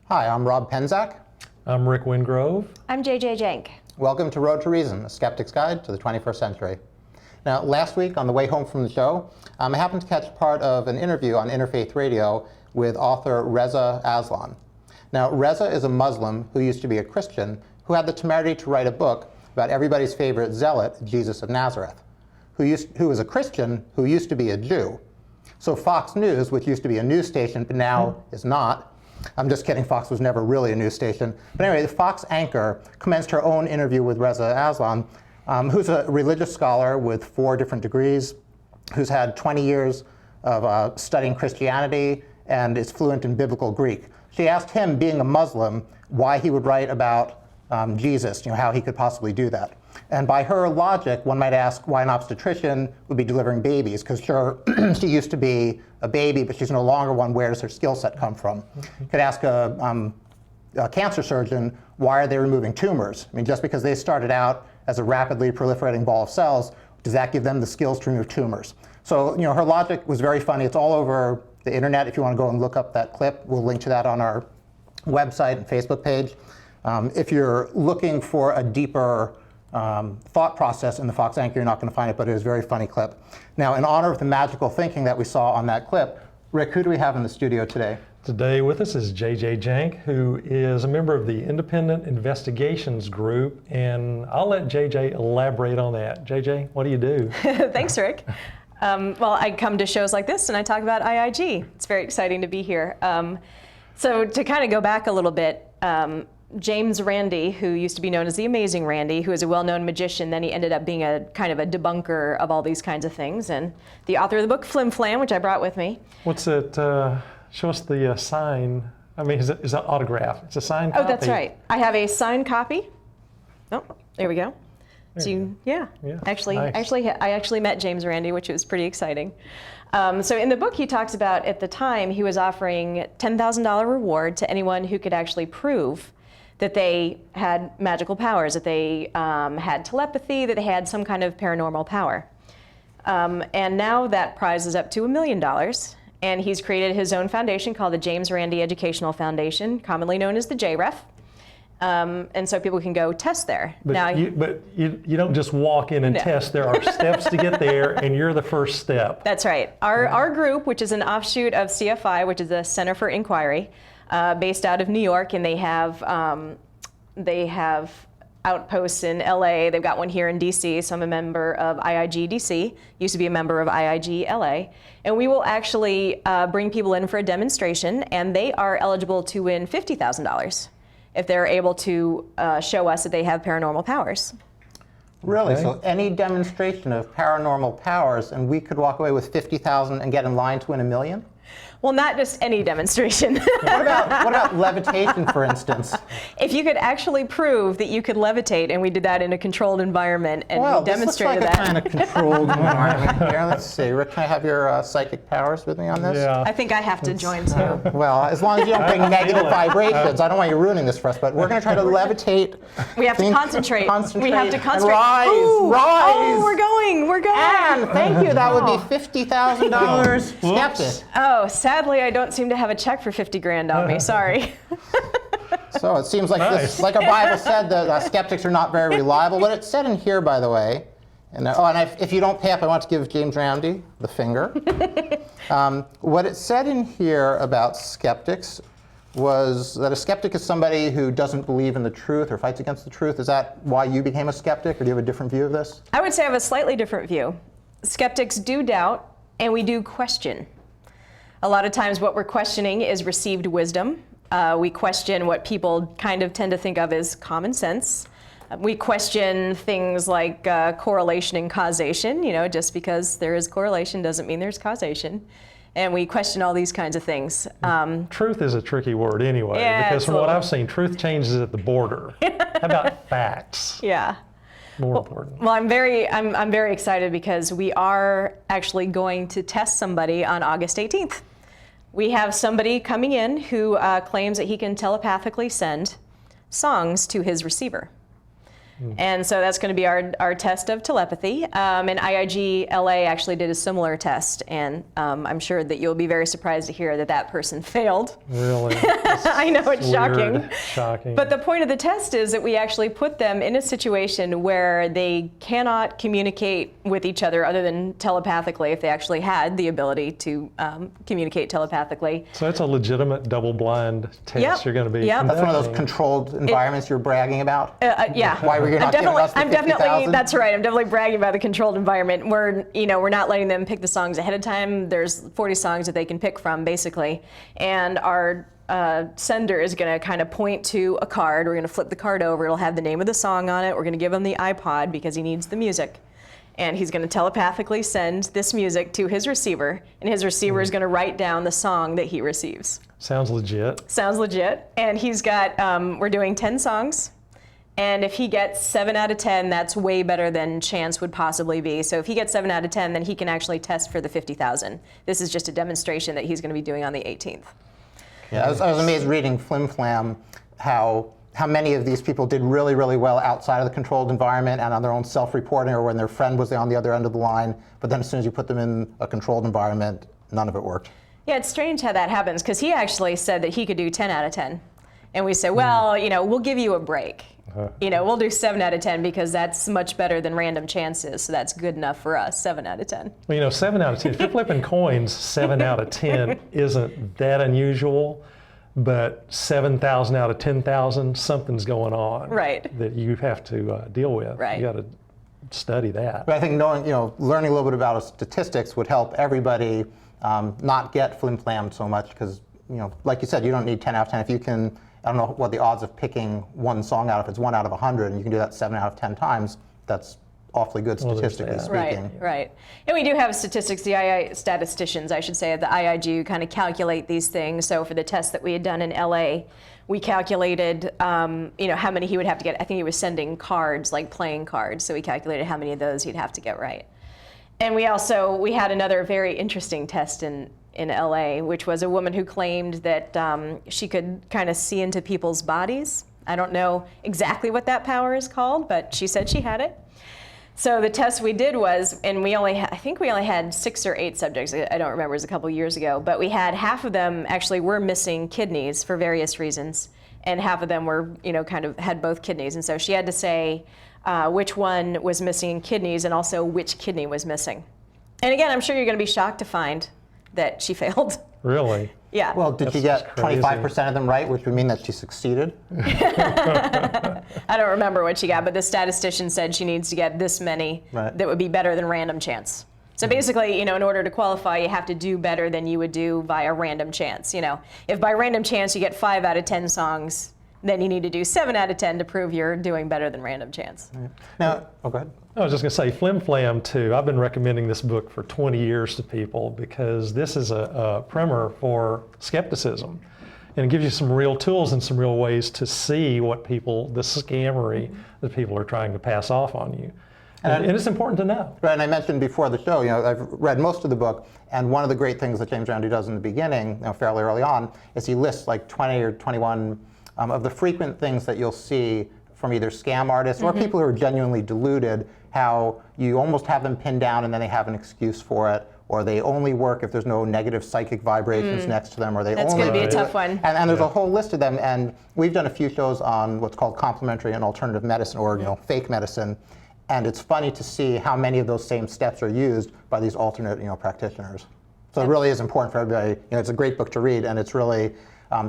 Hi, I'm Rob Penzak. I'm Rick Wingrove. I'm JJ Jank. Welcome to Road to Reason, a skeptic's guide to the 21st century. Now, last week on the way home from the show, I happened to catch part of an interview on Interfaith Radio with author Reza Aslan. Now, Reza is a Muslim who used to be a Christian who had the temerity to write a book about everybody's favorite zealot, Jesus of Nazareth, who was a Christian who used to be a Jew. So Fox News, which used to be a news station but now is not, I'm just kidding, Fox was never really a news station. But anyway, the Fox anchor commenced her own interview with Reza Aslan, who's a religious scholar with 4 different degrees, who's had 20 years of studying Christianity and is fluent in biblical Greek. She asked him, being a Muslim, why he would write about Jesus, how he could possibly do that. And by her logic, one might ask why an obstetrician would be delivering babies, because sure, she used to be a baby, but she's no longer one. Where does her skill set come from? You could ask a cancer surgeon, why are they removing tumors? I mean, just because they started out as a rapidly proliferating ball of cells, does that give them the skills to remove tumors? So, her logic was very funny. It's all over the internet. If you want to go and look up that clip, we'll link to that on our website and Facebook page. If you're looking for a deeper thought process in the Fox anchor, you're not going to find it, but it was a very funny clip. Now, in honor of the magical thinking that we saw on that clip, Rick, who do we have in the studio today? Today with us is JJ Jank, who is a member of the Independent Investigations Group, and I'll let JJ elaborate on that. JJ, what do you do? Thanks, Rick. Well, I come to shows like this and I talk about IIG. It's very exciting to be here. So to kind of go back a little bit, James Randi, who used to be known as the Amazing Randi, who is a well-known magician, then he ended up being a kind of a debunker of all these kinds of things, and the author of the book Flim Flam, which I brought with me. What's it? Show us the sign. I mean, is it autograph? It's a signed copy. Oh, that's right. I have a signed copy. Oh, there we go. So yeah. Actually, nice. I actually met James Randi, which was pretty exciting. So in the book, he talks about at the time he was offering $10,000 reward to anyone who could actually prove that they had magical powers, that they had telepathy, that they had some kind of paranormal power. And now that prize is up to $1 million. And he's created his own foundation called the James Randi Educational Foundation, commonly known as the JREF. And so people can go test there. But you don't just walk in and test. There are steps to get there, and you're the first step. That's right. Our group, which is an offshoot of CFI, which is the Center for Inquiry, based out of New York, and they have outposts in LA. They've got one here in DC, so I'm a member of IIG DC, used to be a member of IIG LA. And we will actually bring people in for a demonstration, and they are eligible to win $50,000 if they're able to show us that they have paranormal powers. Really? Okay. So any demonstration of paranormal powers, and we could walk away with $50,000 and get in line to win $1 million? Well, not just any demonstration. What about levitation, for instance? If you could actually prove that you could levitate, and we did that in a controlled environment, and we demonstrated this looks like that. a kind of controlled environment here. Let's see. Rick, can I have your psychic powers with me on this? Yeah. I think I have to join too. Well, as long as you don't bring negative vibrations. I don't want you ruining this for us, but we're going to try to levitate. We have to concentrate. We have to concentrate. And rise, Ooh, rise. Oh, we're going. And thank you. That would be $50,000. Skeptic. Oh, sadly, I don't seem to have a check for 50 grand on me. Sorry. So it seems like Nice. like our Bible said that skeptics are not very reliable. What it said in here, by the way, and if you don't pay up, I want to give James Randi the finger. What it said in here about skeptics was that a skeptic is somebody who doesn't believe in the truth or fights against the truth. Is that why you became a skeptic, or do you have a different view of this? I would say I have a slightly different view. Skeptics do doubt, and we do question. A lot of times what we're questioning is received wisdom. We question what people kind of tend to think of as common sense. We question things like correlation and causation. Just because there is correlation doesn't mean there's causation. And we question all these kinds of things. Truth is a tricky word anyway, because from what I've seen, truth changes at the border. How about facts? Yeah. More important. Well, I'm very excited because we are actually going to test somebody on August 18th. We have somebody coming in who claims that he can telepathically send songs to his receiver. And so that's going to be our test of telepathy. And IIG LA actually did a similar test, and I'm sure that you'll be very surprised to hear that that person failed. Really? I know, it's Weird. shocking. Shocking. But the point of the test is that we actually put them in a situation where they cannot communicate with each other other than telepathically, if they actually had the ability to communicate telepathically. So it's a legitimate double-blind test you're going to be Yep. That's one of those conducting. controlled environments you're bragging about? Yeah. Why were you not giving us the I'm definitely, 50,000? that's right. I'm definitely bragging about the controlled environment. We're not letting them pick the songs ahead of time. There's 40 songs that they can pick from, basically. And our sender is going to kind of point to a card. We're going to flip the card over. It'll have the name of the song on it. We're going to give him the iPod because he needs the music. And he's going to telepathically send this music to his receiver, and his receiver is going to write down the song that he receives. Sounds legit. Sounds legit. And he's got, we're doing 10 songs. And if he gets 7 out of 10, that's way better than chance would possibly be. So if he gets 7 out of 10, then he can actually test for the 50,000. This is just a demonstration that he's going to be doing on the 18th. Yeah, I was amazed reading Flim Flam how many of these people did really, really well outside of the controlled environment and on their own self-reporting or when their friend was on the other end of the line. But then as soon as you put them in a controlled environment, none of it worked. Yeah, it's strange how that happens, because he actually said that he could do 10 out of 10. And we said, well, we'll give you a break. We'll do 7 out of 10 because that's much better than random chances. So that's good enough for us, 7 out of 10. Well, 7 out of 10. If you're flipping coins, 7 out of 10 isn't that unusual. But 7,000 out of 10,000, something's going on. Right. That you have to deal with. Right. You got to study that. But I think knowing, learning a little bit about statistics would help everybody not get flim-flammed so much because, like you said, you don't need 10 out of 10. If you can, I don't know what the odds of picking one song out, if it's 1 out of 100, and you can do that 7 out of 10 times, that's awfully good statistically speaking. Right. And we do have statistics, statisticians, I should say, at the IIG kind of calculate these things. So for the test that we had done in LA, we calculated, how many he would have to get. I think he was sending cards, like playing cards. So we calculated how many of those he'd have to get right. And we had another very interesting test in LA, which was a woman who claimed that she could kind of see into people's bodies. I don't know exactly what that power is called, but she said she had it. So the test we did was, and I think we only had 6 or 8 subjects. I don't remember, it was a couple years ago, but we had half of them actually were missing kidneys for various reasons, and half of them were, kind of had both kidneys. And so she had to say which one was missing kidneys and also which kidney was missing. And again, I'm sure you're going to be shocked to find that she failed. Really? Yeah. Well, did she get 25% of them right, which would mean that she succeeded? I don't remember what she got, but the statistician said she needs to get this many that would be better than random chance. So basically, in order to qualify, you have to do better than you would do by a random chance. If by random chance you get 5 out of 10 songs, then you need to do 7 out of 10 to prove you're doing better than random chance. Now, go ahead. I was just going to say, Flim Flam, too. I've been recommending this book for 20 years to people because this is a primer for skepticism. And it gives you some real tools and some real ways to see what the scammery that people are trying to pass off on you. And it's important to know. Right, and I mentioned before the show, I've read most of the book, and one of the great things that James Randi does in the beginning, fairly early on, is he lists like 20 or 21 of the frequent things that you'll see from either scam artists or people who are genuinely deluded, how you almost have them pinned down and then they have an excuse for it, or they only work if there's no negative psychic vibrations next to them, or That's only going to be a tough one. And there's a whole list of them, and we've done a few shows on what's called complementary and alternative medicine, or fake medicine, and it's funny to see how many of those same steps are used by these alternate practitioners. So it really is important for everybody. It's a great book to read, and it's really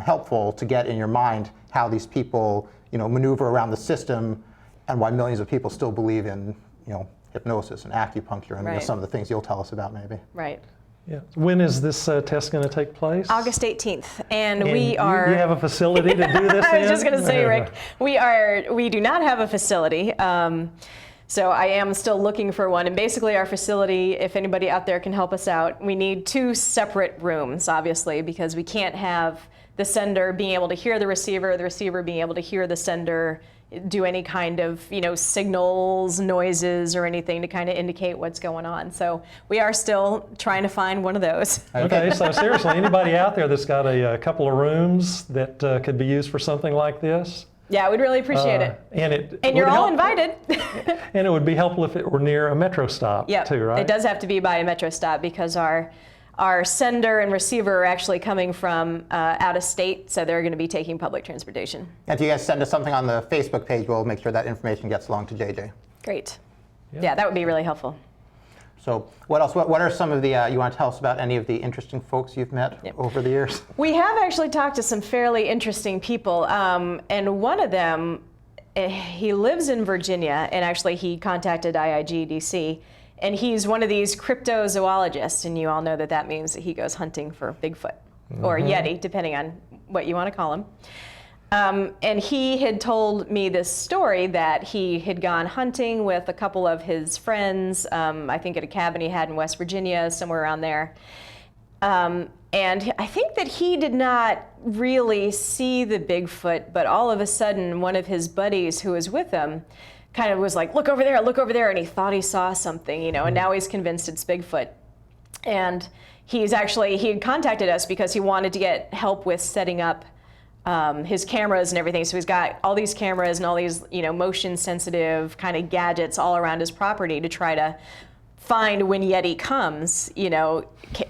helpful to get in your mind how these people maneuver around the system, and why millions of people still believe in hypnosis and acupuncture and some of the things you'll tell us about maybe. Right. Yeah. When is this test going to take place? August 18th, and we you are. You have a facility to do this I was in? just going to say, Rick, we do not have a facility. So I am still looking for one. And basically our facility, if anybody out there can help us out, we need 2 separate rooms, obviously, because we can't have the sender being able to hear the receiver being able to hear the sender, do any kind of signals, noises, or anything to kind of indicate what's going on. So we are still trying to find one of those. Okay, so seriously, anybody out there that's got a couple of rooms that could be used for something like this, Yeah, we'd really appreciate it. And you're would all help- invited. And it would be helpful if it were near a metro stop Yeah, too, right? it does have to be by a metro stop because our sender and receiver are actually coming from out of state, so they're going to be taking public transportation. And if you guys send us something on the Facebook page, we'll make sure that information gets along to JJ. Great. Yeah, that would be really helpful. So what else? What are some of the, you want to tell us about any of the interesting folks you've met over the years? We have actually talked to some fairly interesting people, and one of them, he lives in Virginia, and actually he contacted IIG DC, and he's one of these cryptozoologists, and you all know that that means that he goes hunting for Bigfoot or Yeti, depending on what you want to call him. And he had told me this story that he had gone hunting with a couple of his friends, I think at a cabin he had in West Virginia, somewhere around there. And I think that he did not really see the Bigfoot, but all of a sudden one of his buddies who was with him kind of was like, look over there, and he thought he saw something, and now he's convinced it's Bigfoot. And he had contacted us because he wanted to get help with setting up his cameras and everything. So he's got all these cameras and all these, motion sensitive kind of gadgets all around his property to try to find when Yeti comes,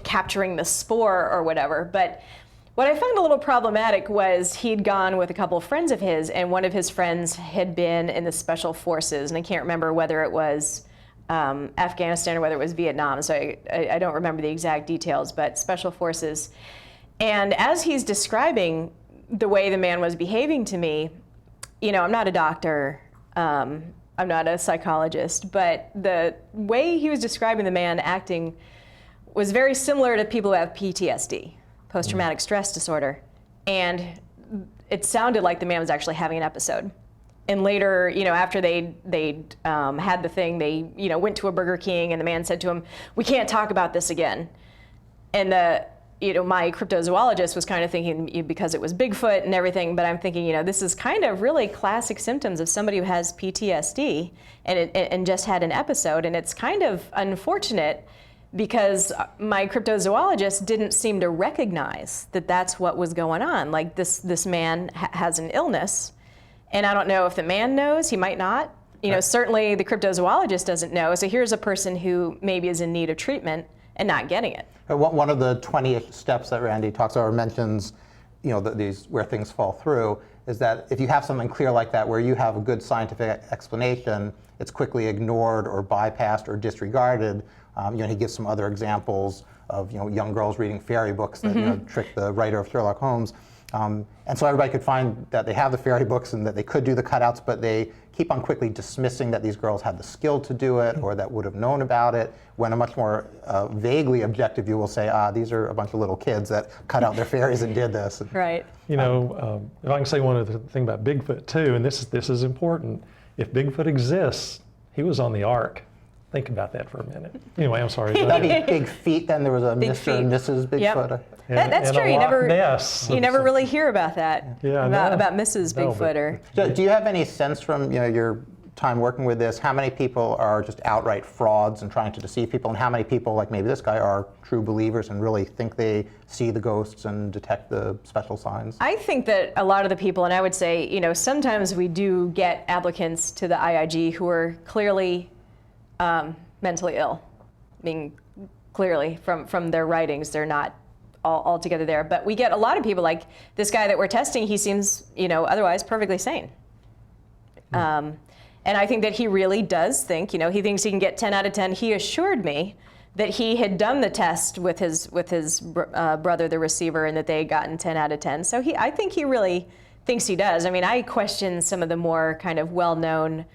capturing the spoor or whatever. But what I found a little problematic was he'd gone with a couple of friends of his, and one of his friends had been in the special forces, and I can't remember whether it was Afghanistan or whether it was Vietnam, so I don't remember the exact details, but special forces. And as he's describing the way the man was behaving to me, I'm not a doctor, I'm not a psychologist, but the way he was describing the man acting was very similar to people who have PTSD, post-traumatic stress disorder. And it sounded like the man was actually having an episode. And later, after they had the thing, they, went to a Burger King, and the man said to him, "We can't talk about this again." And my cryptozoologist was kind of thinking because it was Bigfoot and everything, but I'm thinking, this is kind of really classic symptoms of somebody who has PTSD and just had an episode, and it's kind of unfortunate because my cryptozoologist didn't seem to recognize that that's what was going on. Like this man has an illness, and I don't know if the man knows, he might not. Certainly the cryptozoologist doesn't know, so here's a person who maybe is in need of treatment and not getting it. One of the 20-ish steps that Randy talks about or mentions, these where things fall through, is that if you have something clear like that where you have a good scientific explanation, it's quickly ignored or bypassed or disregarded. He gives some other examples of young girls reading fairy books that trick the writer of Sherlock Holmes. And so everybody could find that they have the fairy books and that they could do the cutouts, but they keep on quickly dismissing that these girls had the skill to do it or that would have known about it, when a much more vaguely objective view will say, these are a bunch of little kids that cut out their fairies and did this. Right. If I can say one other thing about Bigfoot too, and this is important. If Bigfoot exists, he was on the Ark. Think about that for a minute. Anyway, I'm sorry. That'd be Big Feet then. There was a Big Mr. and Mrs. Bigfoot. Yep. That's true. You never really hear about that. Yeah, about Mrs. Bigfoot. Or So do you have any sense from your time working with this, how many people are just outright frauds and trying to deceive people, and how many people, like maybe this guy, are true believers and really think they see the ghosts and detect the special signs? I think that a lot of the people, and I would say, sometimes we do get applicants to the IIG who are clearly mentally ill. I mean, clearly from their writings, they're not all together there. But we get a lot of people like this guy that we're testing. He seems, otherwise perfectly sane. And I think that he really does think, he thinks he can get 10 out of 10. He assured me that he had done the test with his brother, the receiver, and that they had gotten 10 out of 10. So I think he really thinks he does. I mean, I question some of the more kind of well-known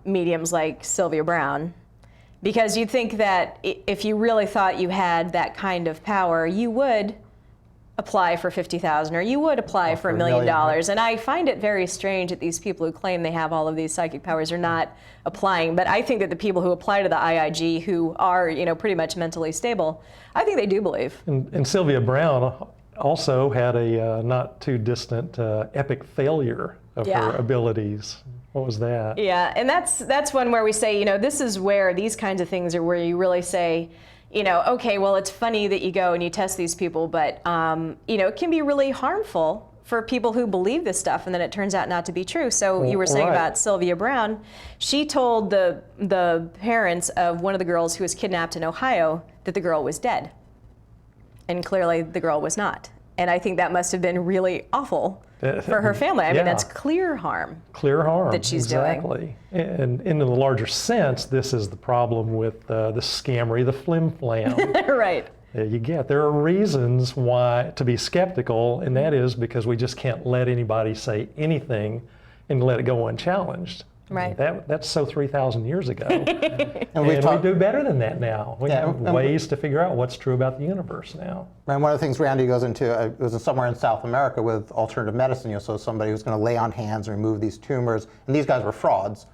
mediums like Sylvia Brown, because you'd think that if you really thought you had that kind of power, you would apply for $50,000 or you would apply for $1 million. And I find it very strange that these people who claim they have all of these psychic powers are not applying. But I think that the people who apply to the IIG who are, pretty much mentally stable, I think they do believe. And Sylvia Brown also had a not too distant epic failure of her abilities. What was that? Yeah, and that's one where we say, this is where these kinds of things are where you really say, okay, well, it's funny that you go and you test these people, but, it can be really harmful for people who believe this stuff and then it turns out not to be true. So you were saying right. about Sylvia Brown. She told the parents of one of the girls who was kidnapped in Ohio that the girl was dead. And clearly the girl was not. And I think that must have been really awful for her family. I mean, that's clear harm. Clear harm that she's doing. And in the larger sense, this is the problem with the scammery, the flim-flam. Right. You get. There are reasons why to be skeptical, and that is because we just can't let anybody say anything and let it go unchallenged. Right. That's so 3,000 years ago. And we do better than that now. We have ways to figure out what's true about the universe now. And one of the things Randy goes into, it was somewhere in South America with alternative medicine, so somebody who's going to lay on hands and remove these tumors, and these guys were frauds.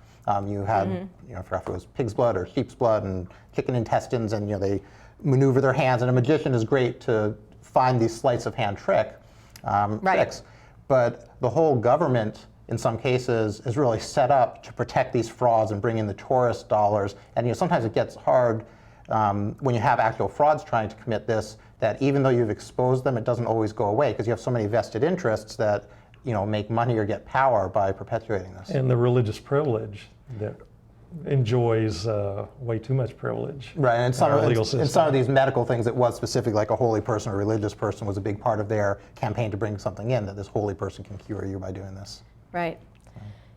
You had, I forgot if it was pig's blood or sheep's blood and chicken intestines, and they maneuver their hands, and a magician is great to find these sleights of hand tricks. But the whole government, in some cases, is really set up to protect these frauds and bring in the tourist dollars. And sometimes it gets hard when you have actual frauds trying to commit this, that even though you've exposed them, it doesn't always go away because you have so many vested interests that make money or get power by perpetuating this. And the religious privilege that enjoys way too much privilege. Right, and in some of these medical things, it was specific, like a holy person or religious person was a big part of their campaign to bring something in, that this holy person can cure you by doing this. Right.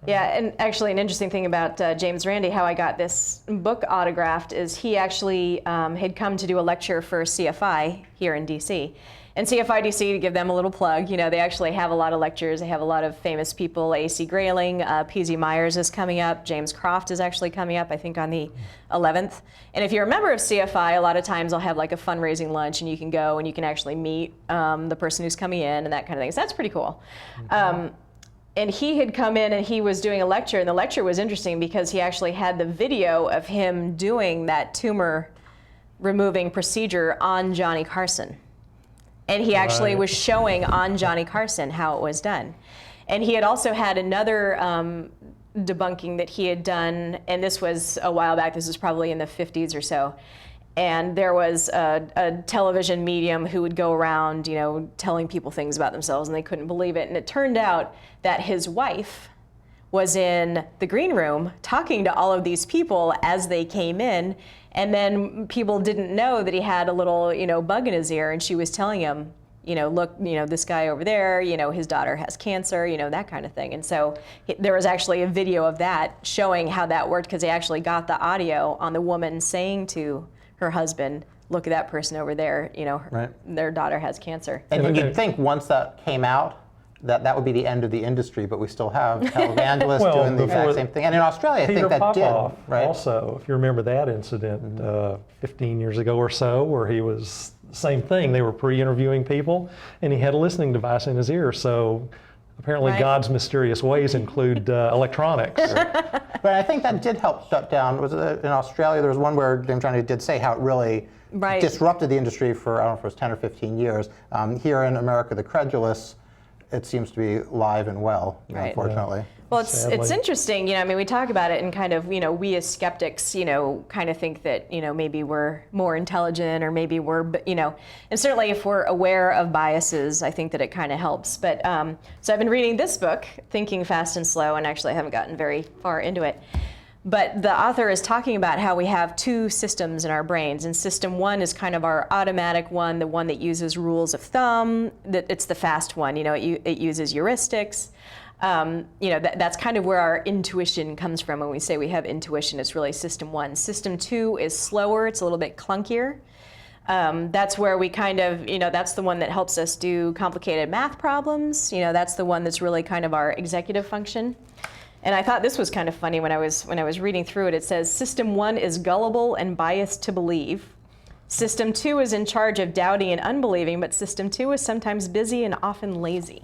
Yeah, and actually an interesting thing about James Randi, how I got this book autographed, is he actually had come to do a lecture for CFI here in DC. And CFI DC, to give them a little plug, they actually have a lot of lectures. They have a lot of famous people. A.C. Grayling, P.Z. Myers is coming up. James Croft is actually coming up, I think, on the 11th. And if you're a member of CFI, a lot of times they'll have like a fundraising lunch, and you can go and you can actually meet the person who's coming in and that kind of thing. So that's pretty cool. And he had come in and he was doing a lecture, and the lecture was interesting because he actually had the video of him doing that tumor removing procedure on Johnny Carson. And he actually was showing on Johnny Carson how it was done. And he had also had another debunking that he had done, and this was a while back, this was probably in the 50s or so. And there was a television medium who would go around, telling people things about themselves, and they couldn't believe it. And it turned out that his wife was in the green room talking to all of these people as they came in, and then people didn't know that he had a little, bug in his ear, and she was telling him, look, this guy over there, his daughter has cancer, that kind of thing. And so there was actually a video of that showing how that worked, because they actually got the audio on the woman saying to her husband, look at that person over there, their daughter has cancer. And you'd think once that came out, that would be the end of the industry, but we still have televangelists doing the exact same thing. And in Australia, I think that Popoff did, right? Also, if you remember that incident 15 years ago or so, where he was, same thing, they were pre-interviewing people, and he had a listening device in his ear, so apparently God's mysterious ways include electronics. But I think that did help shut down, was it in Australia, there was one where James Randi did say how it really disrupted the industry for, I don't know if it was 10 or 15 years. Here in America, the credulous, it seems to be live and well, unfortunately. Well, it's interesting, we talk about it and kind of, we as skeptics, kind of think that, maybe we're more intelligent, or maybe we're, and certainly if we're aware of biases, I think that it kind of helps. But, so I've been reading this book, Thinking Fast and Slow, and actually I haven't gotten very far into it. But the author is talking about how we have two systems in our brains, and system one is kind of our automatic one, the one that uses rules of thumb. That it's the fast one. It uses heuristics. That's kind of where our intuition comes from. When we say we have intuition, it's really system one. System two is slower. It's a little bit clunkier. That's where we kind of, that's the one that helps us do complicated math problems. That's the one that's really kind of our executive function. And I thought this was kind of funny when I was reading through it. It says, System 1 is gullible and biased to believe. System 2 is in charge of doubting and unbelieving, but System 2 is sometimes busy and often lazy.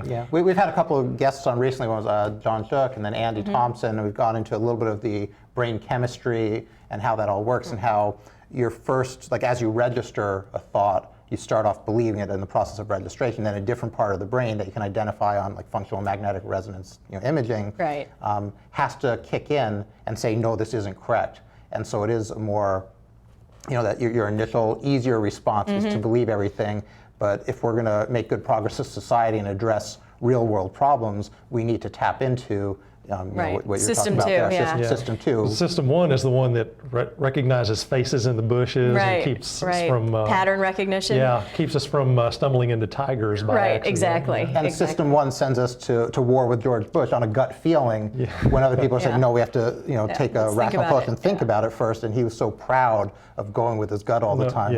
Yeah, we've had a couple of guests on recently. One was John Jank and then Andy Thompson, and we've gone into a little bit of the brain chemistry and how that all works, and how your first, as you register a thought, you start off believing it in the process of registration, then a different part of the brain that you can identify on functional magnetic resonance imaging has to kick in and say, no, this isn't correct. And so it is a more, that your initial easier response is to believe everything, But if we're going to make good progress as society and address real-world problems, we need to tap into what you're System talking about two, there. yeah. System 2. System 1 is the one that recognizes faces in the bushes and keeps us from pattern recognition. Yeah, keeps us from stumbling into tigers by accident. Exactly. And System 1 sends us to war with George Bush on a gut feeling when other people are saying, no, we have to take a rational approach and think about it first. And he was so proud of going with his gut all the time.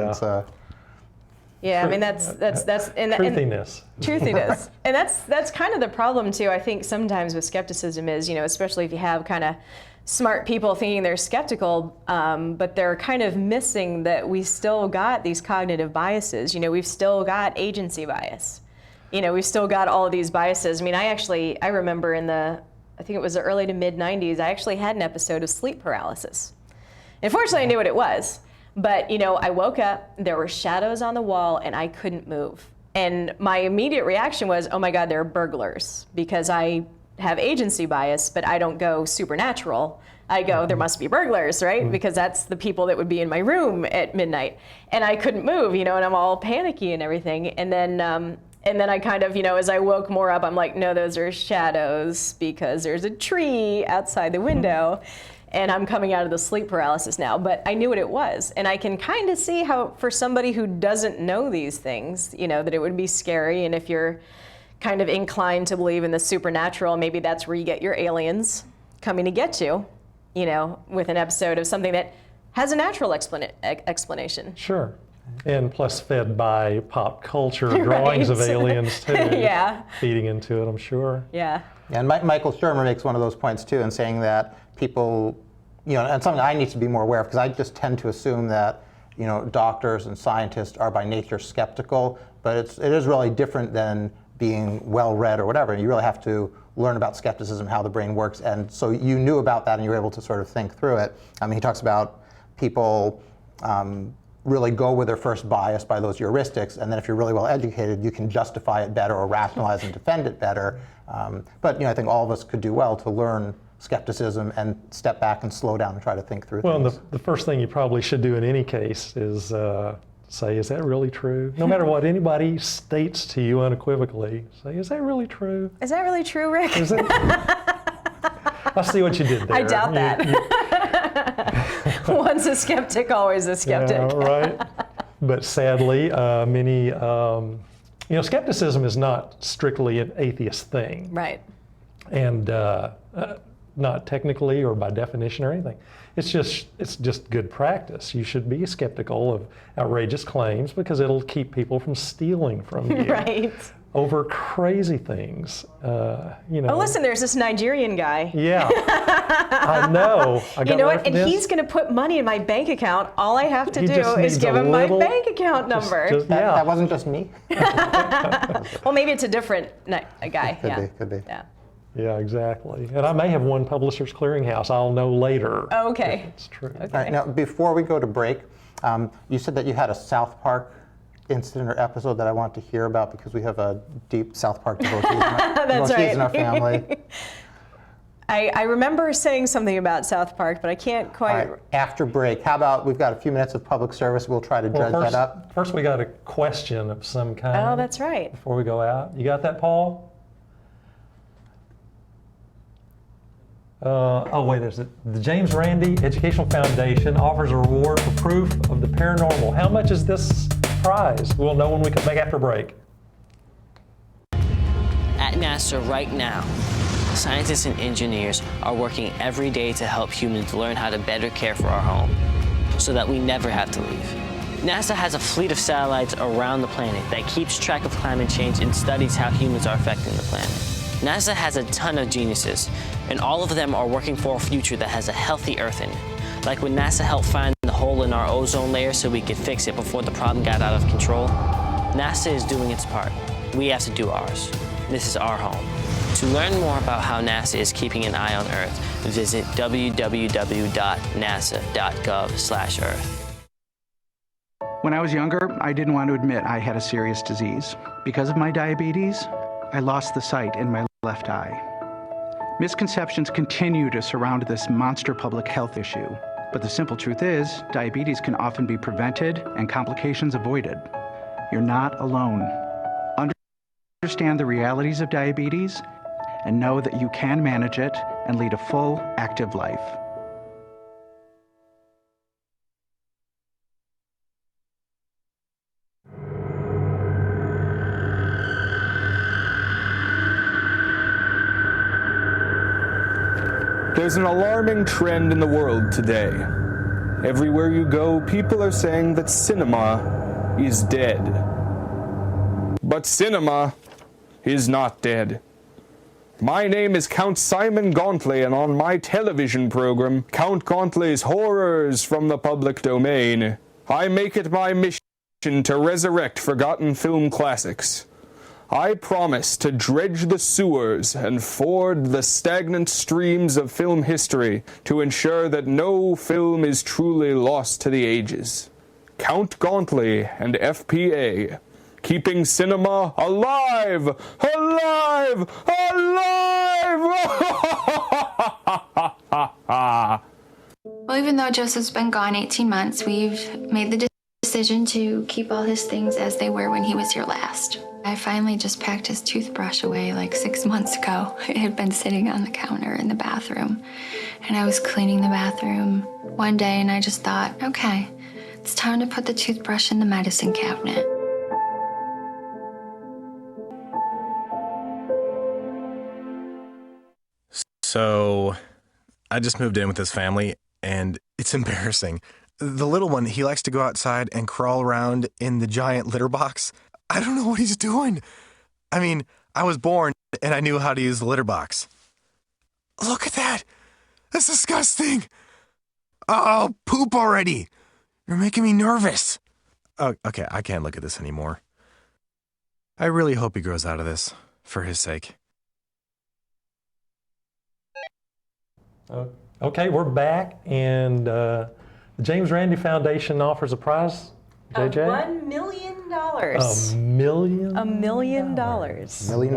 Yeah, I mean that's truthiness. Truthiness, and that's kind of the problem too. I think sometimes with skepticism is, especially if you have kind of smart people thinking they're skeptical, but they're kind of missing that we still got these cognitive biases. We've still got agency bias. We've still got all of these biases. I mean, I remember I think it was the early to mid 90s, I actually had an episode of sleep paralysis. Unfortunately, I knew what it was. But, I woke up, there were shadows on the wall, and I couldn't move. And my immediate reaction was, oh my God, they're burglars, because I have agency bias, but I don't go supernatural. I go, there must be burglars, right? Because that's the people that would be in my room at midnight. And I couldn't move, and I'm all panicky and everything. And then I kind of, as I woke more up, I'm like, no, those are shadows because there's a tree outside the window. And I'm coming out of the sleep paralysis now, but I knew what it was. And I can kind of see how, for somebody who doesn't know these things, that it would be scary. And if you're kind of inclined to believe in the supernatural, maybe that's where you get your aliens coming to get you, with an episode of something that has a natural explanation. Sure. And plus fed by pop culture drawings of aliens too. Feeding into it, I'm sure. Yeah. And Michael Shermer makes one of those points too, in saying that people, and something I need to be more aware of, because I just tend to assume that, doctors and scientists are by nature skeptical, but it is really different than being well-read or whatever. You really have to learn about skepticism, how the brain works, and so you knew about that and you were able to sort of think through it. I mean, he talks about people really go with their first bias by those heuristics, and then if you're really well educated, you can justify it better or rationalize and defend it better. But I think all of us could do well to learn skepticism and step back and slow down and try to think through things. Well, the first thing you probably should do in any case is say, is that really true? No matter what anybody states to you unequivocally, say, is that really true? Is that really true, Rick? I see what you did there. I doubt that. Once a skeptic, always a skeptic. Yeah, right. But sadly, many, skepticism is not strictly an atheist thing. Right. And not technically or by definition or anything. It's just good practice. You should be skeptical of outrageous claims because it'll keep people from stealing from you. Right. Over crazy things, Oh, listen, there's this Nigerian guy. Yeah, I know. You know what? And he's going to put money in my bank account. All I have to do is give him my bank account number. That wasn't just me. Well, maybe it's a different guy. Could be. Yeah. Yeah, exactly. And I may have one Publishers Clearinghouse. I'll know later. Oh, okay. If it's true. Okay. All right, now, before we go to break, you said that you had a South Park incident or episode that I want to hear about because we have a deep South Park devotees in our family. I remember saying something about South Park, but I can't quite. All right, after break, how about we've got a few minutes of public service. We'll try to dredge that up. First, we got a question of some kind. Oh, that's right. Before we go out. You got that, Paul? There's it. The James Randi Educational Foundation offers a reward for proof of the paranormal. How much is this prize? We'll know when we come back after break. At NASA right now, scientists and engineers are working every day to help humans learn how to better care for our home so that we never have to leave. NASA has a fleet of satellites around the planet that keeps track of climate change and studies how humans are affecting the planet. NASA has a ton of geniuses, and all of them are working for a future that has a healthy Earth in it. Like when NASA helped find the hole in our ozone layer so we could fix it before the problem got out of control, NASA is doing its part. We have to do ours. This is our home. To learn more about how NASA is keeping an eye on Earth, visit www.nasa.gov/Earth. When I was younger, I didn't want to admit I had a serious disease. Because of my diabetes, I lost the sight in my left eye. Misconceptions continue to surround this monster public health issue, but the simple truth is, diabetes can often be prevented and complications avoided. You're not alone. Understand the realities of diabetes and know that you can manage it and lead a full, active life. There's an alarming trend in the world today. Everywhere you go, people are saying that cinema is dead. But cinema is not dead. My name is Count Simon Gauntley, and on my television program, Count Gauntley's Horrors from the Public Domain, I make it my mission to resurrect forgotten film classics. I promise to dredge the sewers and ford the stagnant streams of film history to ensure that no film is truly lost to the ages. Count Gauntley and FPA, keeping cinema alive! Alive! Alive! Well, even though Joseph's been gone 18 months, we've made the decision to keep all his things as they were when he was here last. I finally just packed his toothbrush away like 6 months ago. It had been sitting on the counter in the bathroom. And I was cleaning the bathroom one day and I just thought, okay, it's time to put the toothbrush in the medicine cabinet. So I just moved in with this family and it's embarrassing. The little one, he likes to go outside and crawl around in the giant litter box. I don't know what he's doing. I mean, I was born and I knew how to use the litter box. Look at that. That's disgusting. Oh, poop already. You're making me nervous. Oh, okay, I can't look at this anymore. I really hope he grows out of this, for his sake. Okay, we're back, and the James Randi Foundation offers a prize. JJ? $1 million. $1 million? $1 million. $1 million.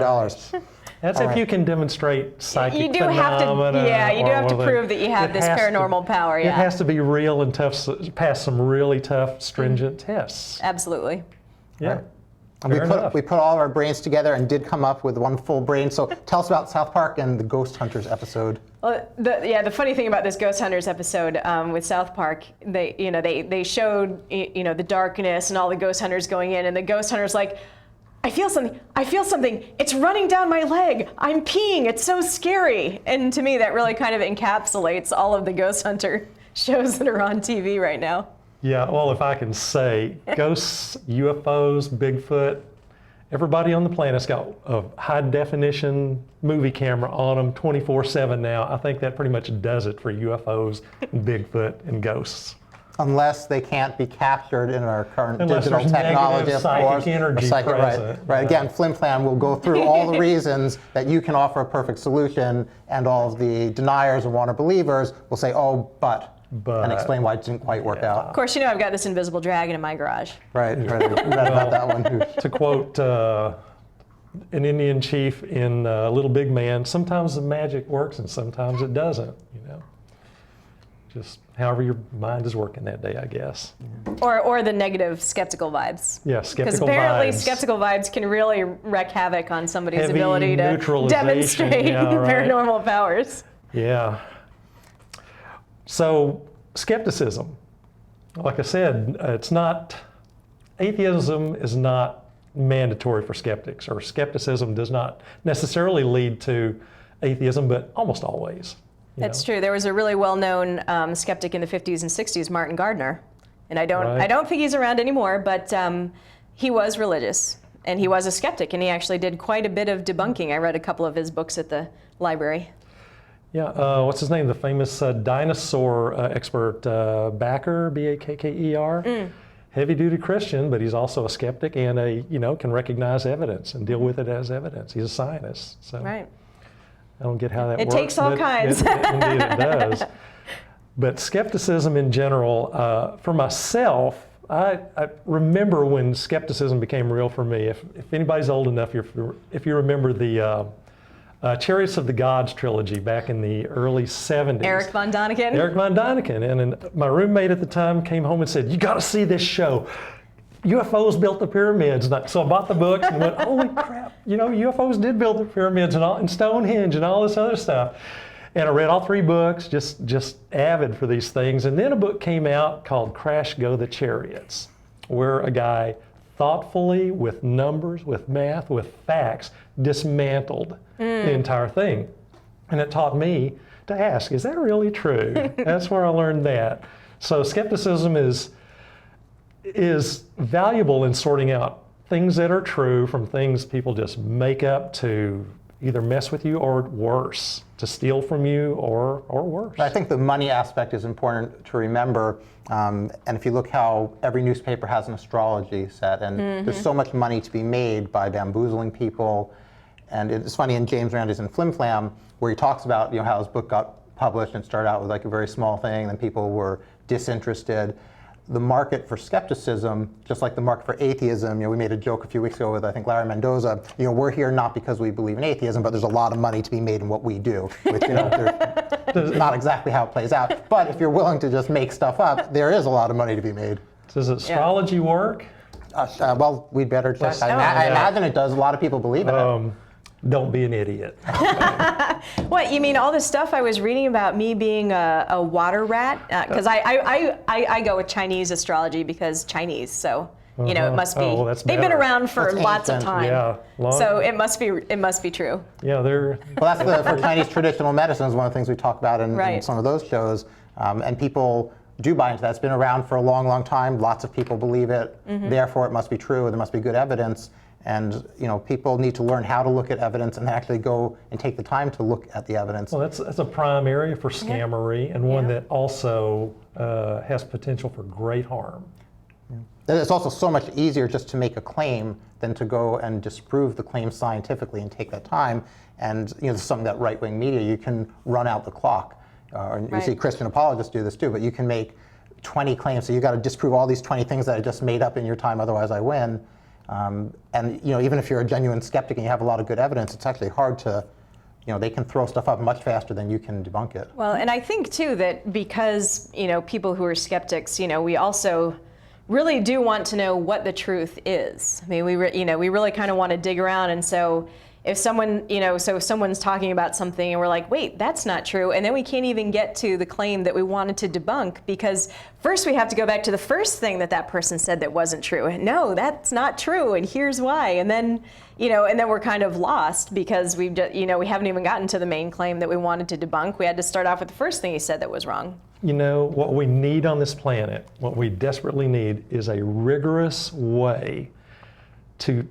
That's if you can demonstrate psychic You do have to, phenomena. yeah, you do or have to whether- prove that you have it this has to- paranormal power, It yeah. has to be real and tough, pass some really tough, stringent tests. Absolutely. Yeah. Right. And we put all of our brains together and did come up with one full brain. So tell us about South Park and the Ghost Hunters episode. Well, the funny thing about this Ghost Hunters episode with South Park, they showed the darkness and all the ghost hunters going in, and the ghost hunter's like, I feel something. It's running down my leg. I'm peeing. It's so scary. And to me, that really kind of encapsulates all of the ghost hunter shows that are on TV right now. Yeah, well, if I can say, ghosts, UFOs, Bigfoot, everybody on the planet's got a high-definition movie camera on them 24/7 now. I think that pretty much does it for UFOs, Bigfoot, and ghosts. Unless they can't be captured in our current Unless digital there's technology, negative of psychic course. energy Right. present. Right. Yeah. Again, Flim Flam will go through all the reasons that you can offer a perfect solution, and all of the deniers or wanter believers will say, "Oh, but," and explain why it didn't quite work out. Of course, I've got this invisible dragon in my garage. Right. We read about that one too. To quote an Indian chief in Little Big Man, sometimes the magic works and sometimes it doesn't, Just however your mind is working that day, I guess. Or the negative skeptical vibes. Yeah, skeptical Because apparently vibes. skeptical vibes can really wreak havoc on somebody's Heavy ability to neutralization, demonstrate yeah, right. paranormal powers. Yeah. So, skepticism. Like I said, atheism is not mandatory for skeptics, or skepticism does not necessarily lead to atheism, but almost always. That's true. There was a really well-known skeptic in the 50s and 60s, Martin Gardner. And I don't think he's around anymore, but he was religious and he was a skeptic, and he actually did quite a bit of debunking. I read a couple of his books at the library. Yeah, what's his name? The famous dinosaur expert, Bakker, B-A-K-K-E-R. Heavy-duty Christian, but he's also a skeptic and can recognize evidence and deal with it as evidence. He's a scientist. So Right. I don't get how that works. It takes all kinds. Indeed, it does. But skepticism in general, for myself, I remember when skepticism became real for me. If anybody's old enough, if you remember the Chariots of the Gods trilogy back in the early 70s. Eric von Däniken. Eric von Däniken. And my roommate at the time came home and said, "You got to see this show. UFOs built the pyramids. So I bought the books and went, holy crap, UFOs did build the pyramids and Stonehenge and all this other stuff. And I read all 3 books, just avid for these things. And then a book came out called Crash Go the Chariots, where a guy thoughtfully, with numbers, with math, with facts, dismantled the entire thing. And it taught me to ask, is that really true? That's where I learned that. So skepticism is valuable in sorting out things that are true from things people just make up to either mess with you or worse, to steal from you or worse. I think the money aspect is important to remember. And if you look how every newspaper has an astrology set, and there's so much money to be made by bamboozling people. And it's funny in James Randi's in Flim Flam, where he talks about how his book got published and started out with like a very small thing, and people were disinterested. The market for skepticism, just like the market for atheism, we made a joke a few weeks ago with, I think, Larry Mendoza, we're here not because we believe in atheism, but there's a lot of money to be made in what we do, which, there's not exactly how it plays out. But if you're willing to just make stuff up, there is a lot of money to be made. Does astrology work? Well, we'd better check. I imagine it does. A lot of people believe in it. Don't be an idiot. What, you mean all the stuff I was reading about me being a water rat? Because I go with Chinese astrology because Chinese, so it must be. Oh, that's they've been better. around for lots of time. Yeah, so it must be true. Yeah, they're. Well, that's for Chinese traditional medicine is one of the things we talk about in some of those shows, and people do buy into that. It's been around for a long, long time. Lots of people believe it. Therefore, it must be true. There must be good evidence. And people need to learn how to look at evidence and actually go and take the time to look at the evidence. Well, that's a prime area for scammery, and one that also has potential for great harm. It's also so much easier just to make a claim than to go and disprove the claim scientifically and take that time. And there's something that right-wing media, you can run out the clock. You see Christian apologists do this too, but you can make 20 claims, so you got to disprove all these 20 things that I just made up in your time, otherwise I win. And even if you're a genuine skeptic and you have a lot of good evidence, it's actually hard to, they can throw stuff up much faster than you can debunk it. Well, and I think too that because people who are skeptics, we also really do want to know what the truth is. I mean, we really kind of want to dig around, and so if someone, so someone's talking about something and we're like, wait, that's not true. And then we can't even get to the claim that we wanted to debunk because first we have to go back to the first thing that person said that wasn't true. No, that's not true. And here's why. And then, and then we're kind of lost because we haven't even gotten to the main claim that we wanted to debunk. We had to start off with the first thing he said that was wrong. What we need on this planet, what we desperately need is a rigorous way to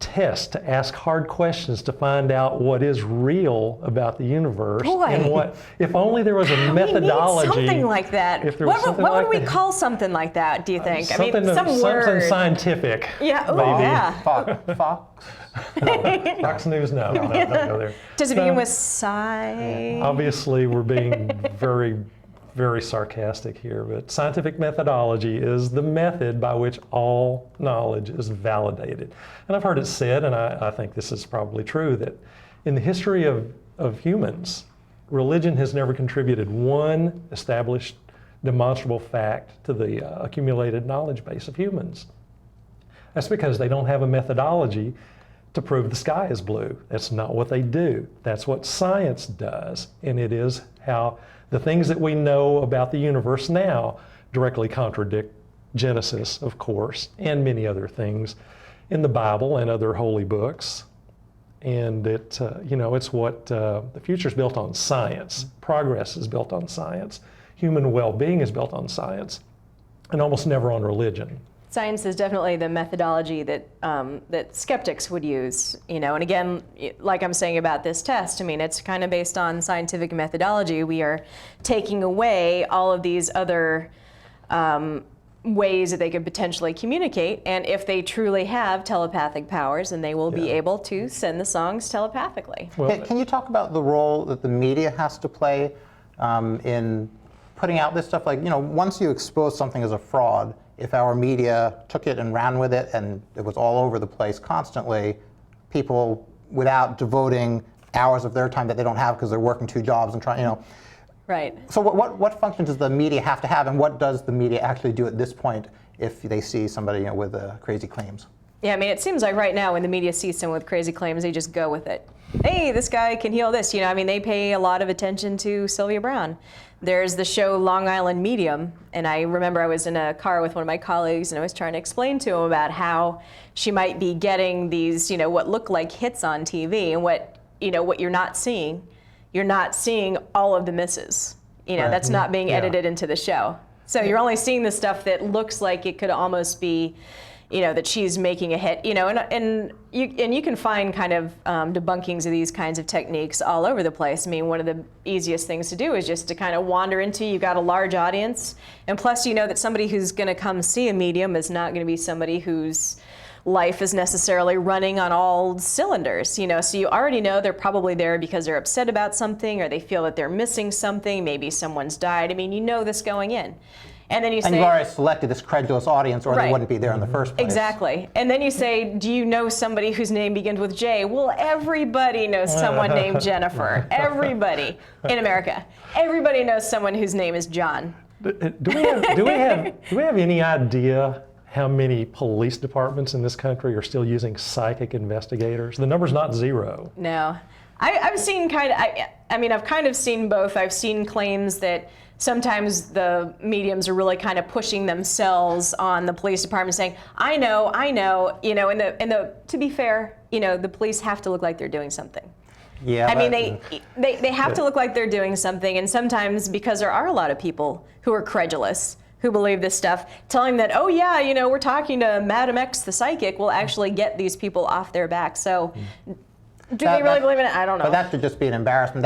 test, to ask hard questions to find out what is real about the universe. Boy. And if only there was a methodology. We need something like that. If there was what would we call something like that, do you think? Something Something scientific. Yeah, yeah. Fox? Fox News, no, don't go there. Does it begin with psi? Obviously, we're being very, very sarcastic here, but scientific methodology is the method by which all knowledge is validated. And I've heard it said, and I think this is probably true, that in the history of humans, religion has never contributed one established demonstrable fact to the accumulated knowledge base of humans. That's because they don't have a methodology to prove the sky is blue. That's not what they do. That's what science does, and it is how the things that we know about the universe now directly contradict Genesis, of course, and many other things in the Bible and other holy books. And it's what the future is built on science. Progress is built on science. Human well-being is built on science, and almost never on religion. Science is definitely the methodology that that skeptics would use, and again, like I'm saying about this test, I mean, it's kind of based on scientific methodology. We are taking away all of these other ways that they could potentially communicate, and if they truly have telepathic powers, then they will be able to send the songs telepathically. Well, can you talk about the role that the media has to play in putting out this stuff? Like, once you expose something as a fraud, if our media took it and ran with it and it was all over the place constantly, people, without devoting hours of their time that they don't have because they're working 2 jobs and trying, Right. So what function does the media have to have, and what does the media actually do at this point if they see somebody with crazy claims. Yeah, I mean, it seems like right now when the media sees someone with crazy claims, they just go with it. Hey, this guy can heal this. I mean, they pay a lot of attention to Sylvia Browne. There's the show Long Island Medium, and I remember I was in a car with one of my colleagues, and I was trying to explain to him about how she might be getting these, what look like hits on TV, and what you're not seeing. You're not seeing all of the misses. That's not being edited into the show. So you're only seeing the stuff that looks like it could almost be, that she's making a hit, and you can find kind of debunkings of these kinds of techniques all over the place. I mean, one of the easiest things to do is just to kind of wander into, you've got a large audience, and plus that somebody who's going to come see a medium is not going to be somebody whose life is necessarily running on all cylinders, so you already know they're probably there because they're upset about something or they feel that they're missing something, maybe someone's died. I mean, this going in. And then you say, and you've already selected this credulous audience, or they wouldn't be there in the first place. Exactly. And then you say, do you know somebody whose name begins with J? Well, everybody knows someone named Jennifer. Everybody in America. Everybody knows someone whose name is John. Do we have any idea how many police departments in this country are still using psychic investigators? The number's not zero. No. I've seen I've kind of seen both. I've seen claims that sometimes the mediums are really kind of pushing themselves on the police department, saying, I know, to be fair, the police have to look like they're doing something. Yeah. I mean, they have to look like they're doing something, and sometimes because there are a lot of people who are credulous, who believe this stuff, telling that, oh yeah, we're talking to Madam X the psychic, will actually get these people off their back. So. Do they really believe in it? I don't know. But that should just be an embarrassment.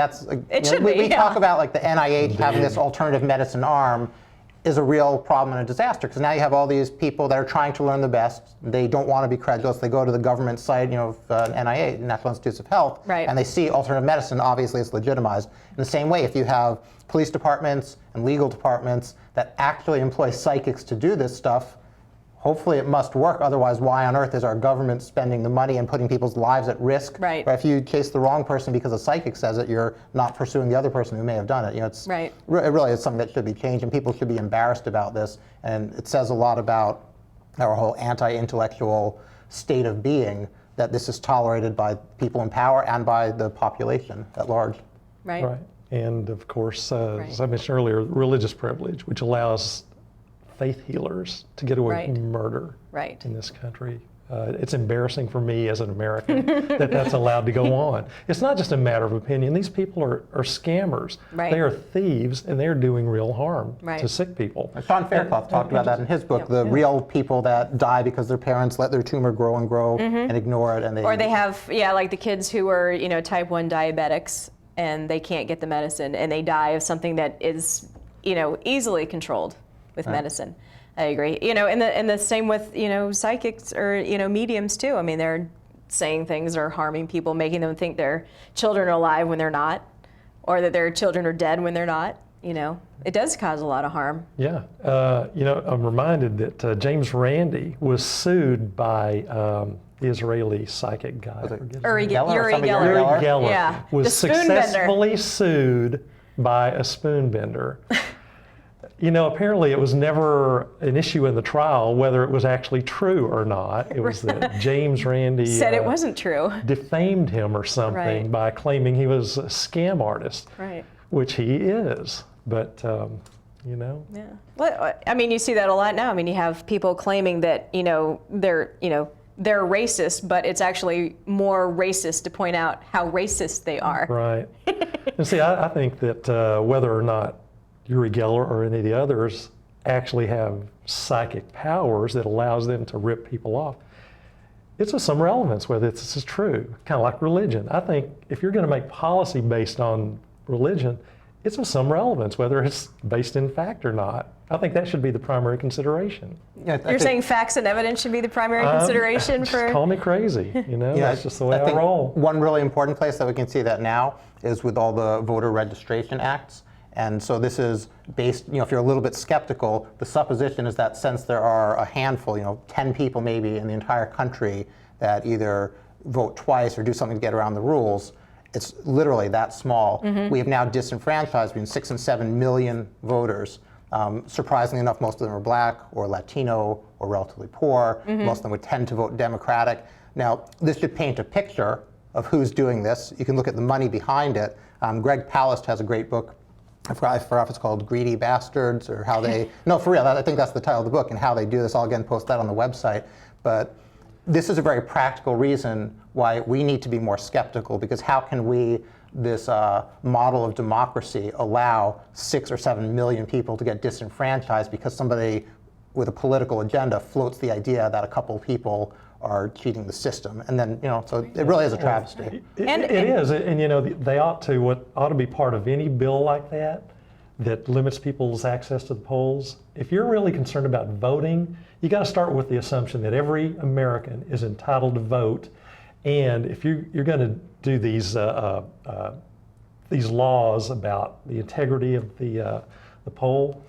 It should be. We talk about the NIH having this alternative medicine arm is a real problem and a disaster, because now you have all these people that are trying to learn the best. They don't want to be credulous. They go to the government site, of NIH, National Institutes of Health, right, and they see alternative medicine. Obviously, it's legitimized. In the same way, if you have police departments and legal departments that actually employ psychics to do this stuff, hopefully it must work. Otherwise, why on earth is our government spending the money and putting people's lives at risk? Right. But if you chase the wrong person because a psychic says it, you're not pursuing the other person who may have done it. It's right. It really is something that should be changed, and people should be embarrassed about this. And it says a lot about our whole anti-intellectual state of being, that this is tolerated by people in power and by the population at large. Right. Right. And of course, as I mentioned earlier, religious privilege, which allows faith healers to get away from murder in this country. It's embarrassing for me as an American that that's allowed to go on. It's not just a matter of opinion. These people are scammers. Right. They are thieves, and they're doing real harm to sick people. Sean Fairclough talked about that in his book, the real people that die because their parents let their tumor grow and grow and ignore it. Or they have, like the kids who are, type 1 diabetics, and they can't get the medicine, and they die of something that is, easily controlled with medicine. I agree. And the same with, psychics or, mediums too. I mean, they're saying things that are harming people, making them think their children are alive when they're not, or that their children are dead when they're not. It does cause a lot of harm. Yeah. I'm reminded that James Randi was sued by the Israeli psychic guy. Uri Geller. Uri Geller Yeah. was The spoon successfully sued by a spoon bender. Apparently it was never an issue in the trial whether it was actually true or not. It was that James Randi said it wasn't true. Defamed him or something by claiming he was a scam artist, which he is. But, Yeah. Well, I mean, you see that a lot now. I mean, you have people claiming that, they're racist, but it's actually more racist to point out how racist they are. Right. And see, I think that whether or not Uri Geller or any of the others actually have psychic powers that allows them to rip people off, it's of some relevance whether this is true, kind of like religion. I think if you're going to make policy based on religion, it's of some relevance whether it's based in fact or not. I think that should be the primary consideration. Yeah, You're saying facts and evidence should be the primary consideration for... Call me crazy, that's just the way I roll. One really important place that we can see that now is with all the voter registration acts. And so this is based, if you're a little bit skeptical, the supposition is that since there are a handful, 10 people maybe in the entire country that either vote twice or do something to get around the rules, it's literally that small. We have now disenfranchised between 6 and 7 million voters. Surprisingly enough, most of them are black or Latino or relatively poor. Most of them would tend to vote Democratic. Now, this should paint a picture of who's doing this. You can look at the money behind it. Greg Palast has a great book. I forgot if it's called Greedy Bastards or how they, no, for real, I think that's the title of the book, and how they do this. I'll again post that on the website. But this is a very practical reason why we need to be more skeptical, because how can we, this model of democracy, allow 6 or 7 million people to get disenfranchised because somebody with a political agenda floats the idea that a couple people are cheating the system, and then so it really is a travesty. It is, and they ought to be part of any bill like that limits people's access to the polls. If you're really concerned about voting, you got to start with the assumption that every American is entitled to vote, and if you're going to do these laws about the integrity of the poll,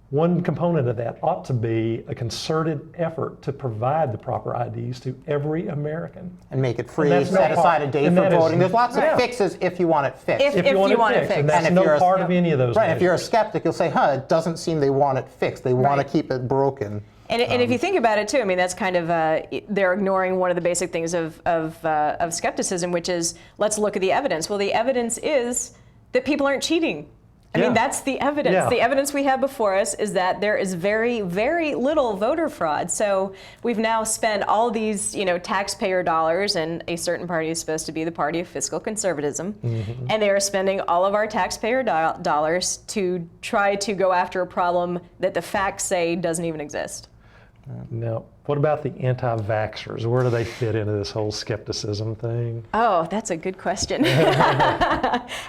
one component of that ought to be a concerted effort to provide the proper IDs to every American. And make it free, set aside a day for voting. There's lots of fixes if you want it fixed. If you want it fixed. And that's no part of any of those Right, measures. if you're a skeptic, you'll say, it doesn't seem they want it fixed. They want to keep it broken. And if you think about it too, I mean, that's kind of, they're ignoring one of the basic things of skepticism, which is, let's look at the evidence. Well, the evidence is that people aren't cheating. I mean, that's the evidence. Yeah. The evidence we have before us is that there is very, very little voter fraud. So we've now spent all these, taxpayer dollars, and a certain party is supposed to be the party of fiscal conservatism, and they are spending all of our taxpayer dollars to try to go after a problem that the facts say doesn't even exist. Now, what about the anti-vaxxers? Where do they fit into this whole skepticism thing? Oh, that's a good question.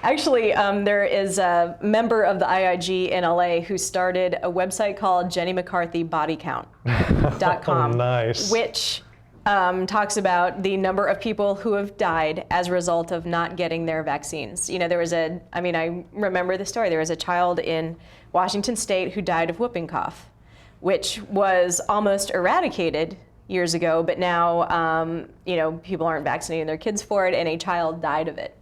Actually, there is a member of the IIG in LA who started a website called JennyMcCarthyBodyCount.com, Nice. which talks about the number of people who have died as a result of not getting their vaccines. I remember the story. There was a child in Washington State who died of whooping cough, which was almost eradicated years ago, but now, people aren't vaccinating their kids for it, and a child died of it.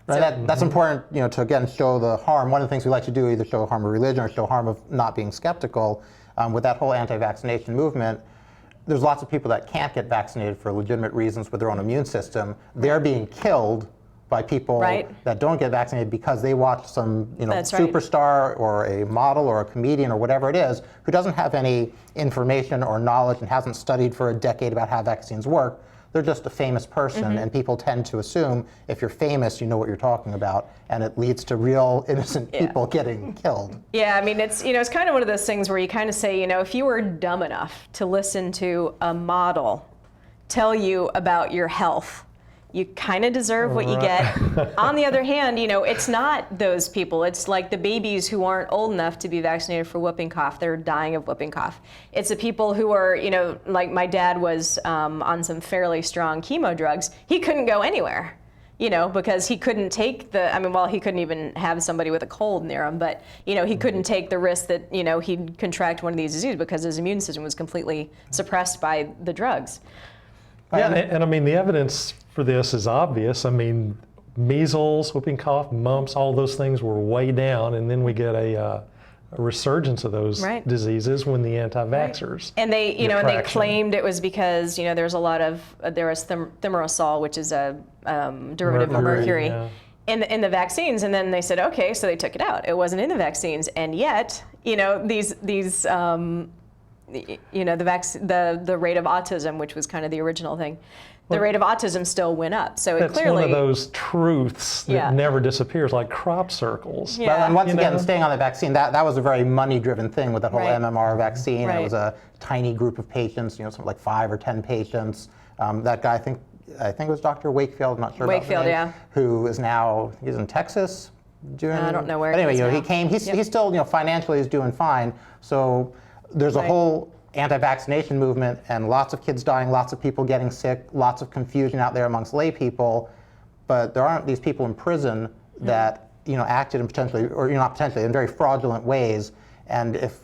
Right, that's important, to again show the harm. One of the things we like to do, either show harm of religion or show harm of not being skeptical. With that whole anti-vaccination movement, there's lots of people that can't get vaccinated for legitimate reasons with their own immune system. They're being killed by people that don't get vaccinated because they watch some superstar or a model or a comedian or whatever it is who doesn't have any information or knowledge and hasn't studied for a decade about how vaccines work. They're just a famous person, and people tend to assume if you're famous, you know what you're talking about, and it leads to real innocent people getting killed. Yeah, I mean, it's it's kind of one of those things where you kind of say, if you were dumb enough to listen to a model tell you about your health, you kind of deserve what you get. On the other hand, it's not those people. It's like the babies who aren't old enough to be vaccinated for whooping cough. They're dying of whooping cough. It's the people who are, like my dad was on some fairly strong chemo drugs. He couldn't go anywhere, because he couldn't take he couldn't even have somebody with a cold near him, but, he couldn't take the risk that, he'd contract one of these diseases because his immune system was completely suppressed by the drugs. Yeah, and I mean, the evidence for this is obvious. I mean, measles, whooping cough, mumps, all those things were way down, and then we get a resurgence of those diseases when the anti-vaxxers. And they, and they claimed it was because, there was thimerosal, which is a derivative of mercury. In the vaccines, and then they said, okay, so they took it out. It wasn't in the vaccines, and yet, the rate of autism, which was kind of the original thing, the rate of autism still went up. So that's clearly one of those truths that never disappears, like crop circles. Yeah. And once again, staying on the vaccine, that was a very money-driven thing with that whole MMR vaccine. It was a tiny group of patients, something like 5 or 10 patients. That guy, I think it was Dr. Wakefield, I'm not sure about the name, who is now, he's in Texas. I don't know where. But anyway, he he came. He's still, financially, he's doing fine. So there's a whole anti-vaccination movement, and lots of kids dying, lots of people getting sick, lots of confusion out there amongst lay people. But there aren't these people in prison that acted in in very fraudulent ways. And if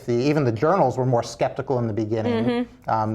even the journals were more skeptical in the beginning,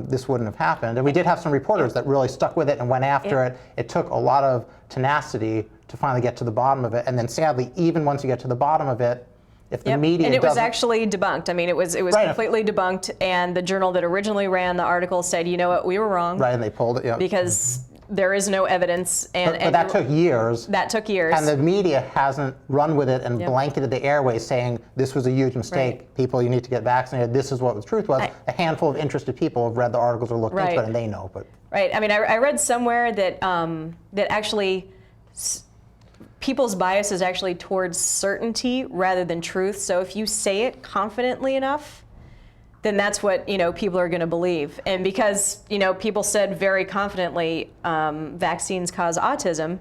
this wouldn't have happened. And we did have some reporters that really stuck with it and went after it. It took a lot of tenacity to finally get to the bottom of it. And then sadly, even once you get to the bottom of it, If the Yep. media and it was doesn't- actually debunked. I mean, it was Right. completely debunked, and the journal that originally ran the article said, you know what, we were wrong, right, and they pulled it. Yeah. because there is no evidence, and But that took years. That took years. And the media hasn't run with it and Yep. blanketed the airways saying this was a huge mistake. Right. People, you need to get vaccinated. This is what the truth was. Right. A handful of interested people have read the articles or looked Right. into it, and they know. But Right. I mean, I read somewhere that that actually people's bias is actually towards certainty rather than truth. So if you say it confidently enough, then that's what people are going to believe. And because people said very confidently vaccines cause autism,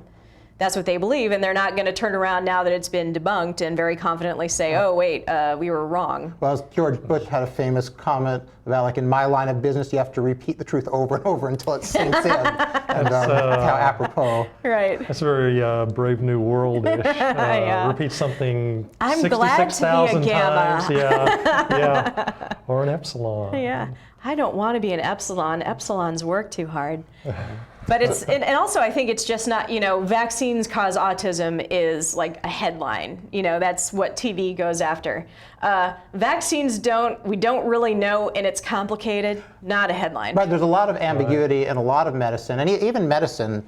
that's what they believe, and they're not going to turn around now that it's been debunked and very confidently say, oh wait, we were wrong. well, George Bush had a famous comment about, like, in my line of business, you have to repeat the truth over and over until it sinks in. And how apropos. Right. That's very Brave New World-ish. Yeah. Repeat something I'm glad to be a 66,000 gamma. times. Yeah. Or an epsilon. Yeah, I don't want to be an epsilon. Epsilons work too hard. But it's, and also I think it's just not, vaccines cause autism is like a headline. That's what TV goes after. Vaccines we don't really know, and it's complicated, not a headline. Right, there's a lot of ambiguity in a lot of medicine, and even medicine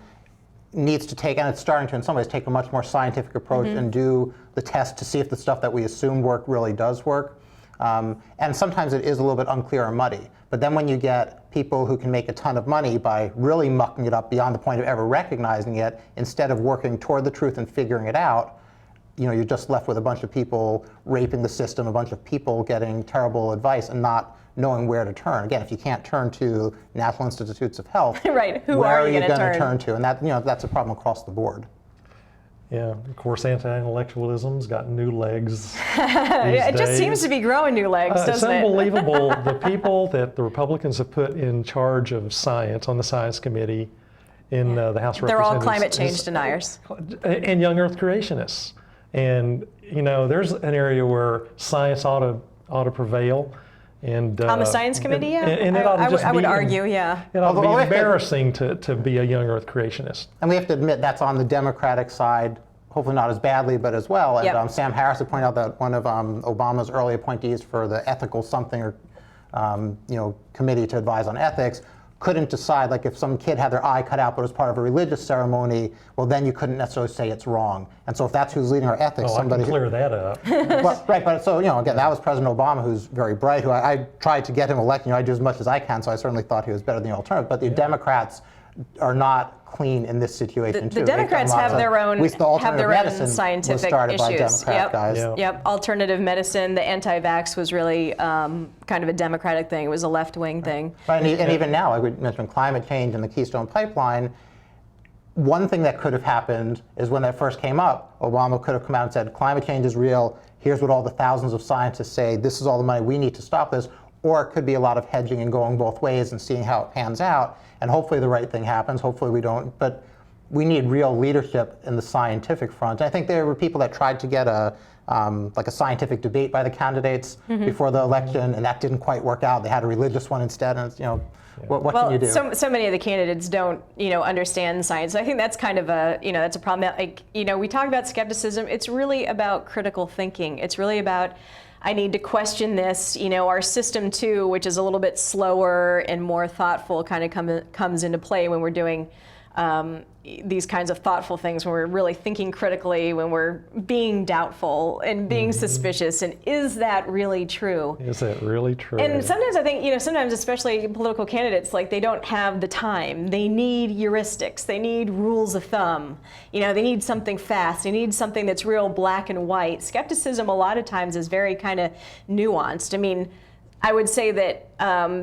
needs to take, and it's starting to in some ways, take a much more scientific approach and do the test to see if the stuff that we assume really does work. And sometimes it is a little bit unclear or muddy. But then when you get people who can make a ton of money by really mucking it up beyond the point of ever recognizing it, instead of working toward the truth and figuring it out, you're just left with a bunch of people raping the system, a bunch of people getting terrible advice and not knowing where to turn. Again, if you can't turn to National Institutes of Health, Right, who where are are you you gonna going to turn? turn to? And that's a problem across the board. Yeah, of course, anti-intellectualism's got new legs. It just seems to be growing new legs, It's doesn't it? unbelievable. The people that the Republicans have put in charge of science on the Science Committee in the House of They're all Representatives. climate change deniers. And young Earth creationists. And there's an area where science ought to prevail. And On the Science Committee, yeah. And it ought to just I would be- argue, yeah. It ought to Although be I think- embarrassing to be a young Earth creationist. And we have to admit that's on the Democratic side, hopefully not as badly, but as well. And Yep. Sam Harris had pointed out that one of Obama's early appointees for the ethical something or committee to advise on ethics couldn't decide, like, if some kid had their eye cut out but was part of a religious ceremony, well, then you couldn't necessarily say it's wrong. And so if that's who's leading our ethics, Oh, somebody I can clear that up. Right, but so, again, that was President Obama, who's very bright, who I tried to get him elected. I do as much as I can, so I certainly thought he was better than the alternative. But the Democrats are not clean in this situation, too. The Democrats have their own At least the alternative medicine scientific was started by issues. Democrat Yep. guys. Yeah. Yep, alternative medicine, the anti-vax was really kind of a Democratic thing. It was a left-wing thing. Right, and even now, like we mentioned climate change and the Keystone Pipeline, one thing that could have happened is when that first came up, Obama could have come out and said, climate change is real, here's what all the thousands of scientists say, this is all the money we need to stop this. Or it could be a lot of hedging and going both ways and seeing how it pans out. And hopefully the right thing happens, hopefully we don't. But we need real leadership in the scientific front. I think there were people that tried to get a scientific debate by the candidates before the election, and that didn't quite work out. They had a religious one instead, and what can you do? So many of the candidates don't, understand science. I think that's kind of that's a problem. We talk about skepticism. It's really about critical thinking. It's really about, I need to question this. Our system too, which is a little bit slower and more thoughtful, kind of comes into play when we're doing these kinds of thoughtful things, when we're really thinking critically, when we're being doubtful and being suspicious, and is that really true? Is that really true? And sometimes I think, sometimes especially political candidates, like, they don't have the time. They need heuristics. They need rules of thumb. They need something fast. They need something that's real black and white. Skepticism a lot of times is very kind of nuanced. I mean, I would say that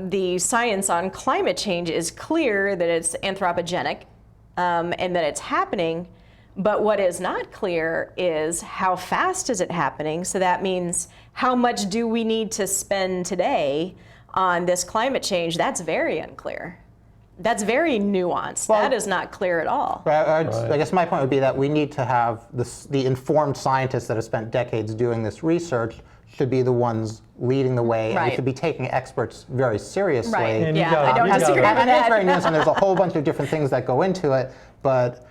the science on climate change is clear that it's anthropogenic and that it's happening. But what is not clear is how fast is it happening. So that means how much do we need to spend today on this climate change? That's very unclear. That's very nuanced. Well, that is not clear at all. I guess my point would be that we need to have the informed scientists that have spent decades doing this research should be the ones leading the way, and we Right. should be taking experts very seriously. Right. And you Yeah, gotta- I don't you gotta- disagree with And it's very that. nuanced, and there's a whole bunch of different things that go into it, but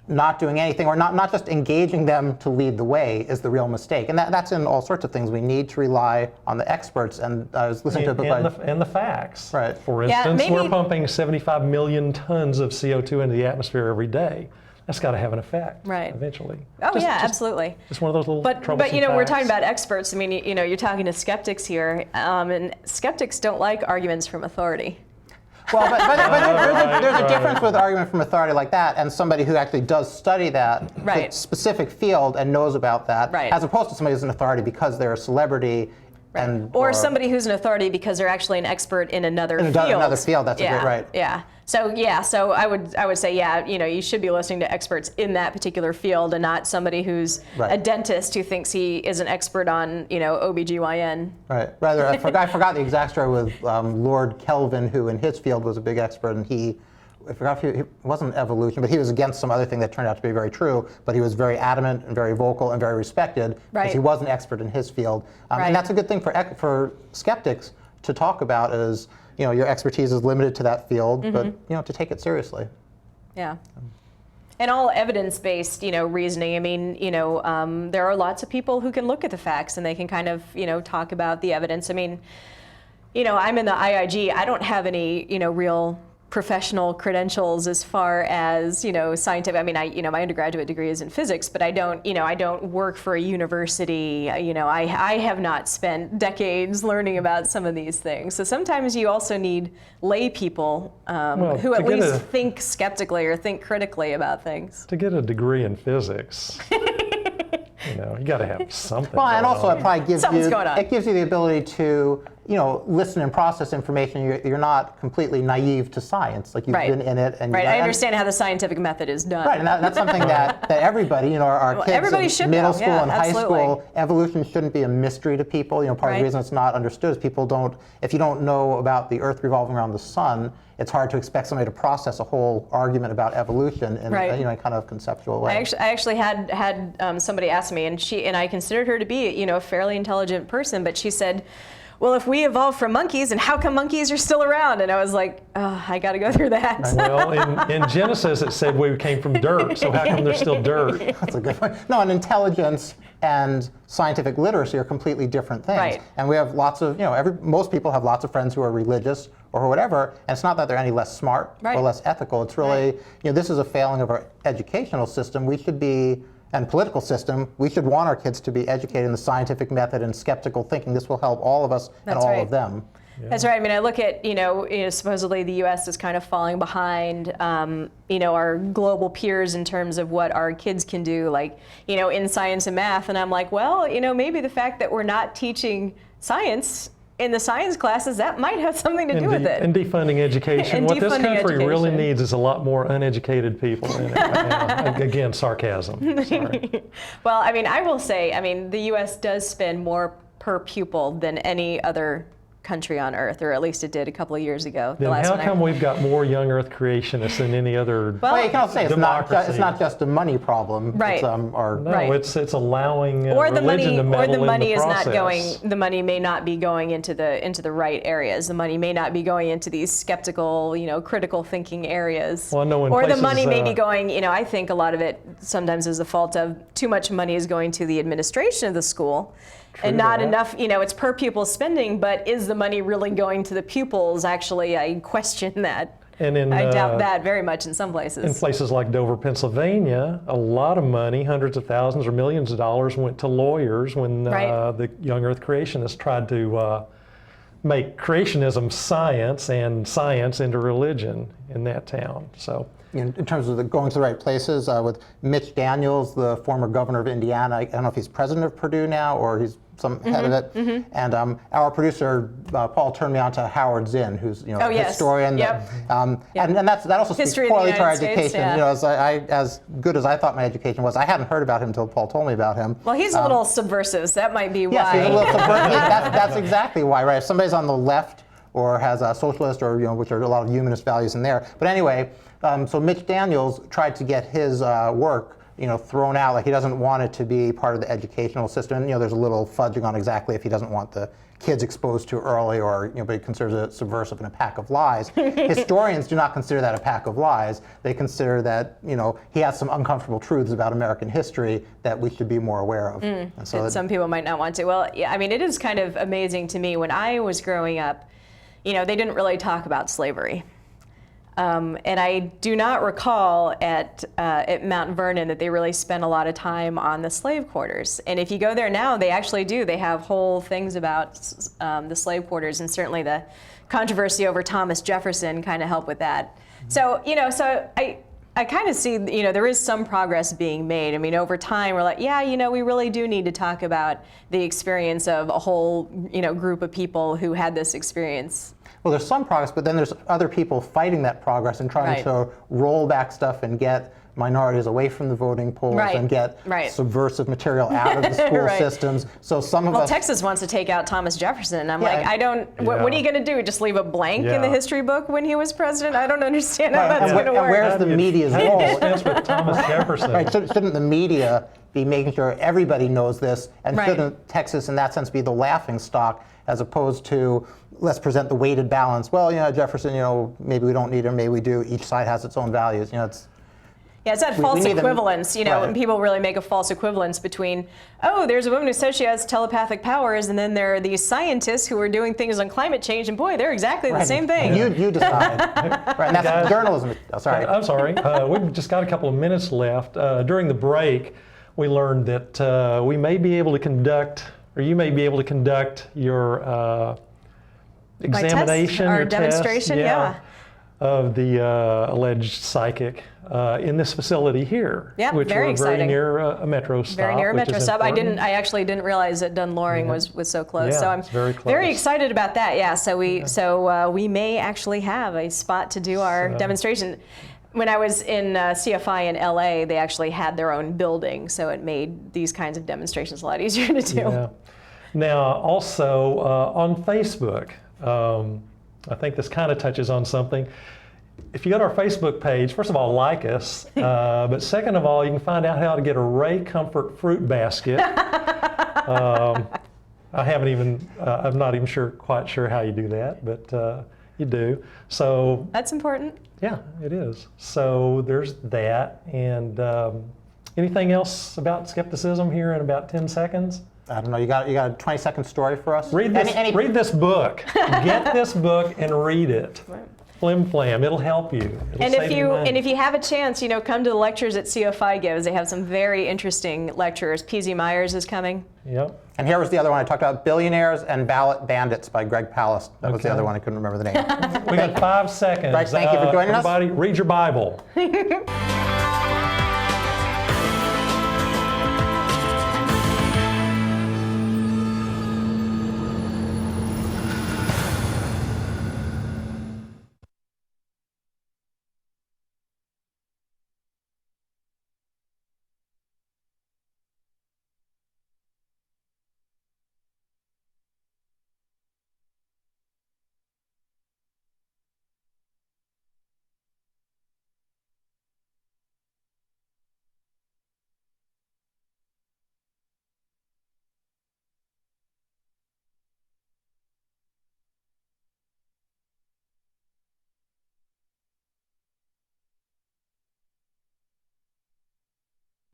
not doing anything, or not just engaging them to lead the way, is the real mistake. And that's in all sorts of things. We need to rely on the experts. And I was listening to a book and the facts. Right. For instance, we're pumping 75 million tons of CO2 into the atmosphere every day. That's got to have an effect eventually. Oh, absolutely. It's one of those little troublesome But you know, we're facts. talking about experts. I mean, you know, you're talking to skeptics here, and skeptics don't like arguments from authority. Well, but there's a difference with argument from authority like that and somebody who actually does study that specific field and knows about that, as opposed to somebody who's an authority because they're a celebrity. Or somebody who's an authority because they're actually an expert in another field. Another field, that's a good, right. Yeah. So I would say, you know, you should be listening to experts in that particular field and not somebody who's a dentist who thinks he is an expert on, you know, OBGYN. Right. Rather, I forgot the exact story with Lord Kelvin, who in his field was a big expert, and I forgot if it wasn't evolution, but he was against some other thing that turned out to be very true, but he was very adamant and very vocal and very respected because he was an expert in his field. And that's a good thing for skeptics to talk about is, you know, your expertise is limited to that field, but, you know, to take it seriously. Yeah. And all evidence-based, you know, reasoning. I mean, you know, there are lots of people who can look at the facts and they can kind of, you know, talk about the evidence. I mean, you know, I'm in the IIG. I don't have any, you know, real professional credentials as far as, you know, scientific. I mean, you know, my undergraduate degree is in physics, but I don't, you know, I don't work for a university. You know, I have not spent decades learning about some of these things. So sometimes you also need lay people who at least think skeptically or think critically about things. To get a degree in physics, you know, you got to have something. Well, and also it probably gives it gives you the ability to, you know, listen and process information. You're not completely naive to science. Like you've been in it. And I understand how the scientific method is done. Right, and that's something that everybody, you know, our kids in middle school and high school, evolution shouldn't be a mystery to people. You know, part of the reason it's not understood is people don't, if you don't know about the Earth revolving around the sun, it's hard to expect somebody to process a whole argument about evolution in you know, a kind of conceptual way. I actually had somebody ask me, and I considered her to be, you know, a fairly intelligent person, but she said, well, if we evolved from monkeys, and how come monkeys are still around? And I was like, oh, I got to go through that. Well, in Genesis, it said we came from dirt, so how come there's still dirt? That's a good point. No, and intelligence and scientific literacy are completely different things. Right. And we have lots of, you know, most people have lots of friends who are religious or whatever, and it's not that they're any less smart or less ethical. It's really, you know, this is a failing of our educational system. We should be, and political system, we should want our kids to be educated in the scientific method and skeptical thinking. This will help all of us and all of them. Yeah. That's right. I mean, I look at, you know, supposedly the U.S. is kind of falling behind, you know, our global peers in terms of what our kids can do, like, you know, in science and math. And I'm like, well, you know, maybe the fact that we're not teaching science in the science classes, that might have something to do with it. And defunding education. And what this country really education. Needs is a lot more uneducated people in it right now. Again, sarcasm. Sorry. Well, I mean, I will say, I mean, the U.S. does spend more per pupil than any other country on Earth, or at least it did a couple of years ago. Then how come we've got more young Earth creationists than any other well, you can also say it's not just a money problem. Right. It's, it's allowing or the religion money, to meddle or the money in the is process. not going. The money may not be going into the right areas. The money may not be going into these skeptical, you know, critical thinking areas. Well, no, or the money may be going. You know, I think a lot of it sometimes is the fault of too much money is going to the administration of the school. And not enough, you know, it's per pupil spending, but is the money really going to the pupils? Actually, I question that. And I doubt that very much in some places. In places like Dover, Pennsylvania, a lot of money, hundreds of thousands or millions of dollars, went to lawyers when the young Earth creationists tried to make creationism science and science into religion in that town. So. In terms of going to the right places, with Mitch Daniels, the former governor of Indiana, I don't know if he's president of Purdue now or he's some head of it. And our producer, Paul, turned me on to Howard Zinn, who's a historian. And that also speaks poorly to our education. You know, as good as I thought my education was, I hadn't heard about him until Paul told me about him. Well, he's a little subversive, so that might be why. Yes, he's a little subversive. That's exactly why, right? If somebody's on the left or has a socialist or, which are a lot of humanist values in there. But anyway, so Mitch Daniels tried to get his work thrown out. Like he doesn't want it to be part of the educational system. And, there's a little fudging on exactly if he doesn't want the kids exposed too early, or but he considers it subversive and a pack of lies. Historians do not consider that a pack of lies. They consider that he has some uncomfortable truths about American history that we should be more aware of. And so And some people might not want to. Well, yeah, I mean, it is kind of amazing to me. When I was growing up, they didn't really talk about slavery. And I do not recall at Mount Vernon that they really spent a lot of time on the slave quarters. And if you go there now, they actually do. They have whole things about the slave quarters, and certainly the controversy over Thomas Jefferson kind of helped with that. So, so I kind of see, there is some progress being made. I mean, over time, we're like, yeah, we really do need to talk about the experience of a whole, group of people who had this experience. Well, there's some progress, but then there's other people fighting that progress and trying to roll back stuff and get minorities away from the voting polls and get subversive material out of the school systems. So some of us... Texas wants to take out Thomas Jefferson. I'm like, I don't... What are you going to do? Just leave a blank in the history book when he was president? I don't understand how that's going to work. And where's the media's role? With Thomas Jefferson. Shouldn't the media be making sure everybody knows this? And shouldn't Texas, in that sense, be the laughing stock as opposed to... let's present the weighted balance. Well, Jefferson, maybe we don't need him, maybe we do. Each side has its own values. It's that false equivalence, when people really make a false equivalence between, there's a woman who says she has telepathic powers, and then there are these scientists who are doing things on climate change, and boy, they're exactly the same thing. You decide. And that's journalism. Oh, sorry. I'm sorry. We've just got a couple of minutes left. During the break, we learned that we may be able to conduct, or you may be able to conduct your examination, or your demonstration, test, of the alleged psychic in this facility here, which very we're exciting. very near a metro stop. Very near a metro stop. Important. I actually didn't realize that Dunloring was so close. Yeah, so I'm it's very close. excited about that. Yeah. So we may actually have a spot to do our demonstration. When I was in CFI in LA, they actually had their own building, so it made these kinds of demonstrations a lot easier to do. Yeah. Now, also on Facebook. I think this kind of touches on something. If you go to our Facebook page, first of all, like us, but second of all, you can find out how to get a Ray Comfort fruit basket. I'm not even quite sure how you do that, but you do. So that's important. Yeah, it is. So there's that. And anything else about skepticism here in about 10 seconds? I don't know. You got a 20-second story for us? Read this book. Get this book and read it. Flim flam. It'll help you. And if you have a chance, come to the lectures that CFI gives. They have some very interesting lecturers. P.Z. Myers is coming. Yep. And here was the other one I talked about: Billionaires and Ballot Bandits by Greg Palast. That was the other one. I couldn't remember the name. We got 5 seconds. Greg, thank you for joining us. Everybody, read your Bible.